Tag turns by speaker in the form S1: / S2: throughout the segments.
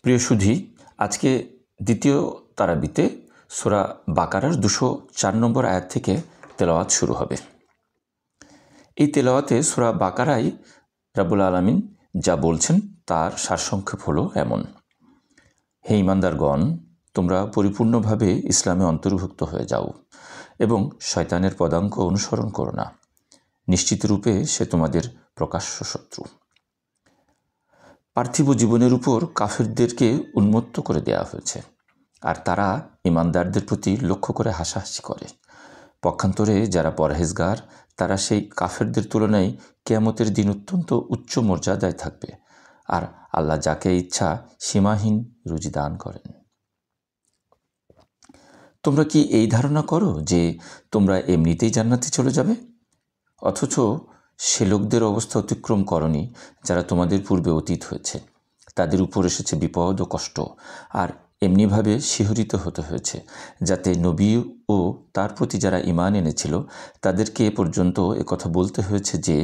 S1: প্রিয় সুধী, আজকে দ্বিতীয় তারাবিতে সূরা বাকারার 204 নম্বর আয়াত থেকে তেলাওয়াত শুরু হবে। এই তেলাওয়াতে সূরা বাকারায় রাব্বুল আলামিন যা বলছেন তার সারসংক্ষেপ হলো এমন: হে ঈমানদারগণ, তোমরা পরিপূর্ণভাবে ইসলামে অন্তর্ভুক্ত হয়ে যাও এবং শয়তানের পদাঙ্ক অনুসরণ করো না। নিশ্চিতরূপে সে তোমাদের প্রকাশ্য শত্রু। পার্থিব জীবনের উপর কাফেরদেরকে উন্মত্ত করে দেওয়া হয়েছে, আর তারা ঈমানদারদের প্রতি লক্ষ্য করে হাসাহাসি করে। পক্ষান্তরে যারা পরহেজগার, তারা সেই কাফেরদের তুলনায় কিয়ামতের দিন অত্যন্ত উচ্চ মর্যাদায় থাকবে, আর আল্লাহ যাকে ইচ্ছা সীমাহীন রুজি দান করেন। তোমরা কি এই ধারণা করো যে তোমরা এমনিতেই জান্নাতে চলে যাবে, অথচ সে লোকদের অবস্থা অতিক্রম করনি যারা তোমাদের পূর্বে অতীত হয়েছে। তাদের উপর এসেছে বিপদ ও কষ্ট, আর এমনিভাবে শিহরিত হতে হয়েছে, যাতে নবী ও তার প্রতি যারা ঈমান এনেছিল তাদেরকে এ পর্যন্ত একথা বলতে হয়েছে যে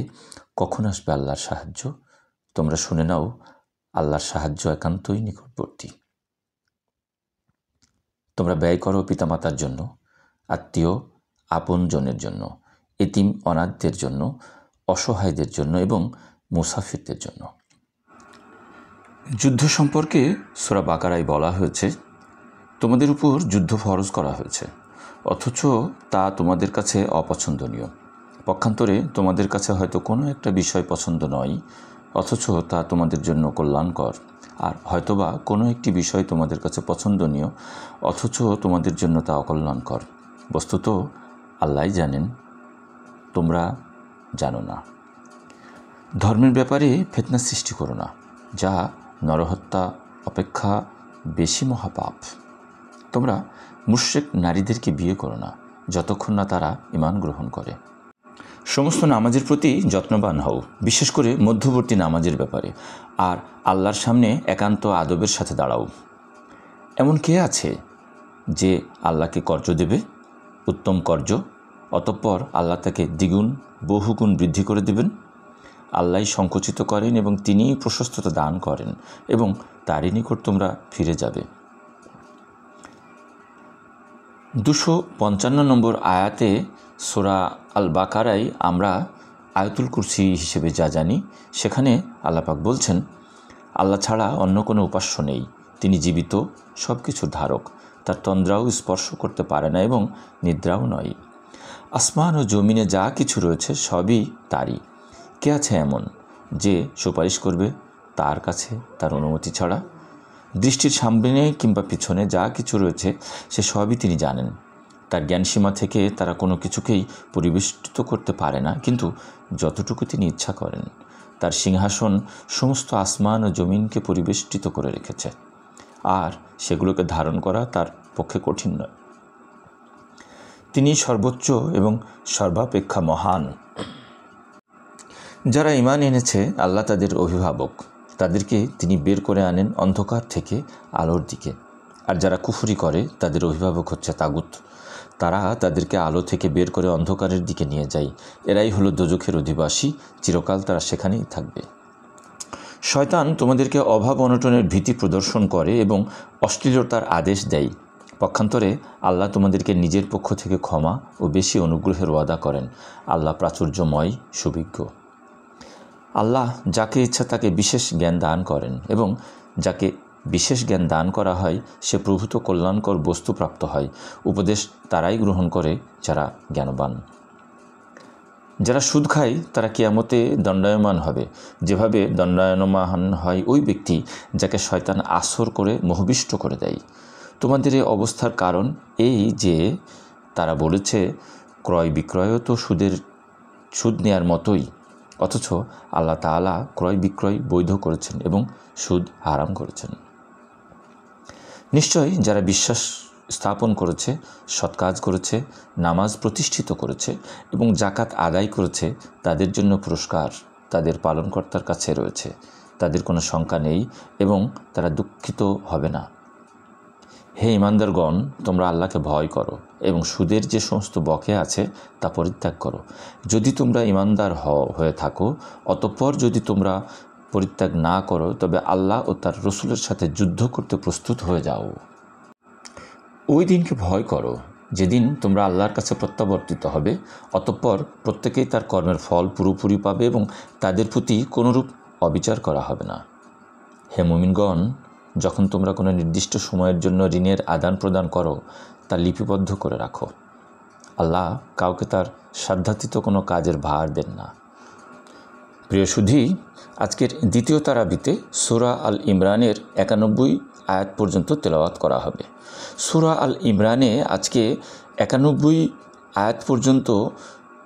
S1: কখন আসবে আল্লাহর সাহায্য। তোমরা শুনে নাও, আল্লাহর সাহায্য একান্তই নিকটবর্তী। তোমরা ব্যয় করো পিতামাতার জন্য, আত্মীয় আপনজনের জন্য, এতিম অনাথদের জন্য, অসহায়দের জন্য এবং মুসাফিরদের জন্য। যুদ্ধ সম্পর্কে সূরা বাকারায় বলা হয়েছে, তোমাদের উপর যুদ্ধ ফরজ করা হয়েছে, অথচ তা তোমাদের কাছে অপছন্দনীয়। পক্ষান্তরে তোমাদের কাছে হয়তো কোনো একটা বিষয় পছন্দ নয়, অথচ তা তোমাদের জন্য কল্যাণকর, আর হয়তোবা কোনো একটি বিষয় তোমাদের কাছে পছন্দনীয়, অথচ তোমাদের জন্য তা অকল্যাণকর। বস্তুত আল্লাহই জানেন, তোমরা জানো না। ধর্মের ব্যাপারে ফিতনা সৃষ্টি করো না, যা নরহত্যা অপেক্ষা বেশি মহাপাপ। তোমরা মুশরিক নারীদেরকে বিয়ে করো না যতক্ষণ না তারা ঈমান গ্রহণ করে। সমস্ত নামাজের প্রতি যত্নবান হও, বিশেষ করে মধ্যবর্তী নামাজের ব্যাপারে, আর আল্লাহর সামনে একান্ত আদবের সাথে দাঁড়াও। এমন কে আছে যে আল্লাহকে কর্জ দেবে, উত্তম কর্জ, অতঃপর আল্লাহ তাকে দ্বিগুণ বহুগুণ বৃদ্ধি করে দেবেন? আল্লাহই সংকুচিত করেন এবং তিনিই প্রশস্ততা দান করেন, এবং তারই নিকট তোমরা ফিরে যাবে। 255 নম্বর আয়াতে সূরা আল বাকারায় আমরা আয়াতুল কুরসি হিসেবে যা জানি, সেখানে আল্লাহ পাক বলছেন, আল্লাহ ছাড়া অন্য কোনো উপাস্য নেই। তিনি জীবিত, সব কিছুর ধারক। তার তন্দ্রাও স্পর্শ করতে পারে না এবং নিদ্রাও নয়। আসমান ও জমিনে যা কিছু রয়েছে সবই তারই। কে আছে এমন যে সুপারিশ করবে তার কাছে তার অনুমতি ছাড়া? দৃষ্টির সামনে কিংবা পিছনে যা কিছু রয়েছে সে সবই তিনি জানেন। তার জ্ঞানসীমা থেকে তারা কোনো কিছুকেই পরিবেষ্টিত করতে পারে না, কিন্তু যতটুকু তিনি ইচ্ছা করেন। তার সিংহাসন সমস্ত আসমান ও জমিনকে পরিবেষ্টিত করে রেখেছে, আর সেগুলোকে ধারণ করা তার পক্ষে কঠিন নয়। তিনি সর্বোচ্চ এবং সর্বাপেক্ষা মহান। যারা ঈমান এনেছে, আল্লাহ তাদের অভিভাবক। তাদেরকে তিনি বের করে আনেন অন্ধকার থেকে আলোর দিকে। আর যারা কুফরি করে, তাদের অভিভাবক হচ্ছে তাগুত। তারা তাদেরকে আলো থেকে বের করে অন্ধকারের দিকে নিয়ে যায়। এরাই হলো দোজখের অধিবাসী, চিরকাল তারা সেখানেই থাকবে। শয়তান তোমাদেরকে অভাব অনটনের ভীতি প্রদর্শন করে এবং অশ্লীলতার আদেশ দেয়। পক্ষান্তরে আল্লাহ তোমাদেরকে নিজের পক্ষ থেকে ক্ষমা ও বেশি অনুগ্রহের ওয়াদা করেন। আল্লাহ প্রাচুর্যময়, সুবিজ্ঞ। আল্লাহ যাকে ইচ্ছা তাকে বিশেষ জ্ঞান দান করেন, এবং যাকে বিশেষ জ্ঞান দান করা হয় সে প্রভূত কল্যাণকর বস্তু প্রাপ্ত হয়। উপদেশ তারাই গ্রহণ করে যারা জ্ঞানবান। যারা সুদ খায় তারা কিয়ামতে দণ্ডায়মান হবে, যেভাবে দণ্ডায়মান হয় ওই ব্যক্তি যাকে শয়তান আসর করে মোহবিষ্ট করে দেয়। তোমাদের এই অবস্থার কারণ এই যে তারা বলেছে, ক্রয় বিক্রয়ও তো সুদ নেয়ার মতোই, অথচ আল্লাহ তাআলা ক্রয় বিক্রয় বৈধ করেছেন এবং সুদ হারাম করেছেন। নিশ্চয় যারা বিশ্বাস স্থাপন করেছে, সৎ কাজ করেছে, নামাজ প্রতিষ্ঠিত করেছে এবং জাকাত আদায় করেছে, তাদের জন্য পুরস্কার তাদের পালনকর্তার কাছে রয়েছে। তাদের কোনো শঙ্কা নেই এবং তারা দুঃখিত হবে না। হে ঈমানদারগণ, তোমরা আল্লাহকে ভয় করো এবং সুদের যে সমস্ত বকেয়া আছে তা পরিত্যাগ করো। যদি তোমরা ঈমানদার হয়ে থাকো, অতঃপর যদি তোমরা পরিত্যাগ না করো তবে আল্লাহ ও তার রসুলের সাথে যুদ্ধ করতে প্রস্তুত হয়ে যাও। ওই দিনকে ভয় করো যেদিন তোমরা আল্লাহর কাছে প্রত্যাবর্তিত হবে, অতঃপর প্রত্যেকেই তার কর্মের ফল পুরোপুরি পাবে এবং তাদের প্রতি কোনোরূপ অবিচার করা হবে না। হে মুমিনগণ, যখন তোমরা কোনো নির্দিষ্ট সময়ের জন্য ঋণের আদান প্রদান করো তা লিপিবদ্ধ করে রাখো। আল্লাহ কাউকে তার সাধ্যাতীত কোনো কাজের ভার দেন না। প্রিয় সুধী, আজকের দ্বিতীয় তারাবিতে সূরা আল ইমরানের 91 আয়াত পর্যন্ত তেলাওয়াত করা হবে। সূরা আল ইমরানে আজকে 91 আয়াত পর্যন্ত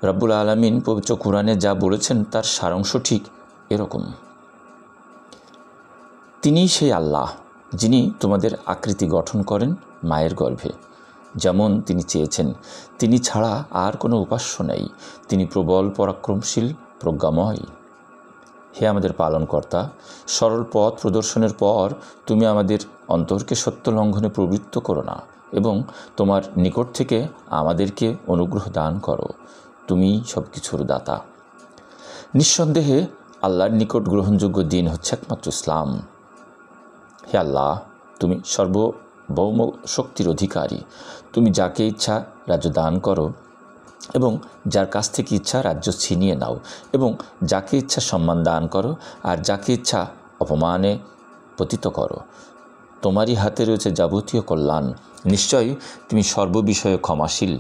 S1: রব্বুল আলামিন পবিত্র কোরআনে যা বলেছেন তার সারাংশ ঠিক এরকম। তিনিই সেই আল্লাহ যিনি তোমাদের আকৃতি গঠন করেন মায়ের গর্ভে, যেমন তিনি চেয়েছেন। তিনি ছাড়া আর কোনো উপাস্য নেই। তিনি প্রবল পরাক্রমশীল প্রজ্ঞাময়। হে আমাদের পালনকর্তা, সরল পথ প্রদর্শনের পর তুমি আমাদের অন্তরকে সত্য লঙ্ঘনে প্রবৃত্ত করো না এবং তোমার নিকট থেকে আমাদেরকে অনুগ্রহ দান করো। তুমি সব কিছুর দাতা। নিঃসন্দেহে আল্লাহর নিকট গ্রহণযোগ্য দিন হচ্ছে একমাত্র ইসলাম। হে আল্লাহ, তুমি সার্বভৌম শক্তির অধিকারী। তুমি যাকে ইচ্ছা রাজ্য দান করো এবং যার কাছ থেকে ইচ্ছা রাজ্য ছিনিয়ে নাও, এবং যাকে ইচ্ছা সম্মান দান করো আর যাকে ইচ্ছা অপমানে পতিত করো। তোমারই হাতে রয়েছে যাবতীয় কল্যাণ। নিশ্চয়ই তুমি সর্ববিষয়ে ক্ষমাশীল।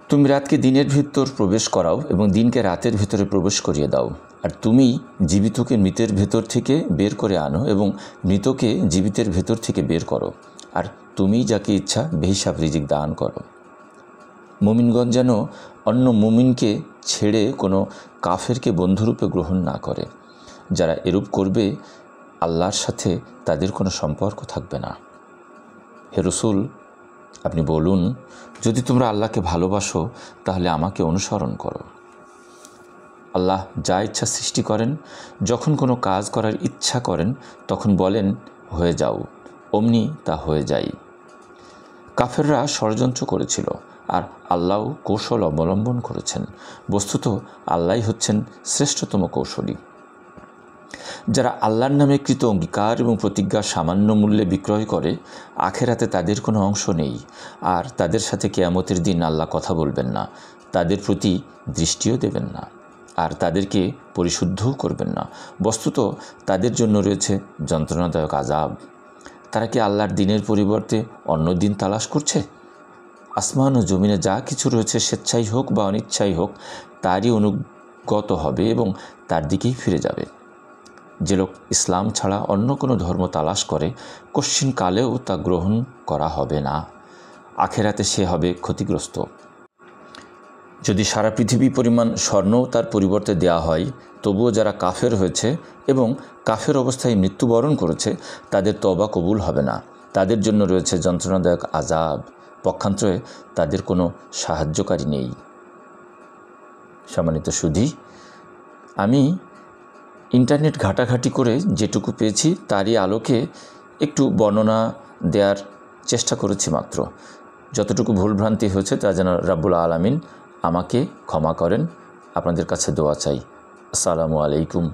S1: তুমি রাতকে দিনের ভিতর প্রবেশ করাও এবং দিনকে রাতের ভিতরে প্রবেশ করিয়ে দাও। আর তুমি জীবিতকে মৃতের ভেতর থেকে বের করে আনো এবং মৃতকে জীবিতের ভেতর থেকে বের করো। আর তুমি যাকে ইচ্ছা বেহিসাব রিজিক দান করো। মুমিনগণ যেন অন্য মুমিনকে ছেড়ে কোনো কাফেরকে বন্ধুরূপে গ্রহণ না করে। যারা এরূপ করবে আল্লাহর সাথে তাদের কোনো সম্পর্ক থাকবে না। হে রাসূল, আপনি বলুন, যদি তোমরা আল্লাহকে ভালোবাসো তাহলে আমাকে অনুসরণ করো। আল্লাহ যা ইচ্ছা সৃষ্টি করেন। যখন কোনো কাজ করার ইচ্ছা করেন তখন বলেন হয়ে যাও, অমনি তা হয়ে যায়। কাফেররা ষড়যন্ত্র করেছিল আর আল্লাহ কৌশল অবলম্বন করেছেন। বস্তুত আল্লাহই হচ্ছেন শ্রেষ্ঠতম কৌশলী। যারা আল্লাহর নামে কৃত অঙ্গীকার এবং প্রতিজ্ঞা সামান্য মূল্যে বিক্রয় করে, আখেরাতে তাদের কোনো অংশ নেই। আর তাদের সাথে কিয়ামতের দিন আল্লাহ কথা বলবেন না, তাদের প্রতি দৃষ্টিও দেবেন না, আর তাদেরকে পরিশুদ্ধও করবেন না। বস্তুত তাদের জন্য রয়েছে যন্ত্রণাদায়ক আযাব। তারা কি আল্লাহর দিনের পরিবর্তে অন্য দিন তালাশ করছে? আসমান ও জমিনে যা কিছু রয়েছে, স্বেচ্ছাই হোক বা অনিচ্ছাই হোক, তারই অনুগত হবে এবং তার দিকেই ফিরে যাবে। যে লোক ইসলাম ছাড়া অন্য কোনো ধর্ম তালাশ করে, কশ্চিন কালেও তা গ্রহণ করা হবে না। আখেরাতে সে হবে ক্ষতিগ্রস্ত। যদি সারা পৃথিবী পরিমাণ স্বর্ণও তার পরিবর্তে দেয়া হয়, তবুও যারা কাফের হয়েছে এবং কাফের অবস্থায় মৃত্যুবরণ করেছে তাদের তওবা কবুল হবে না। তাদের জন্য রয়েছে যন্ত্রণাদায়ক আযাব। পক্ষান্তরে তাদের কোনো সাহায্যকারী নেই। সম্মানিত সুধী, আমি ইন্টারনেট ঘাটাঘাটি করে যেটুকু পেয়েছি তারই আলোকে একটু বর্ণনা দেওয়ার চেষ্টা করেছি মাত্র। যতটুকু ভুলভ্রান্তি হয়েছে তা যেন রাব্বুল আলামিন আমাকে ক্ষমা করেন। আপনাদের কাছে দোয়া চাই। আসসালামু আলাইকুম।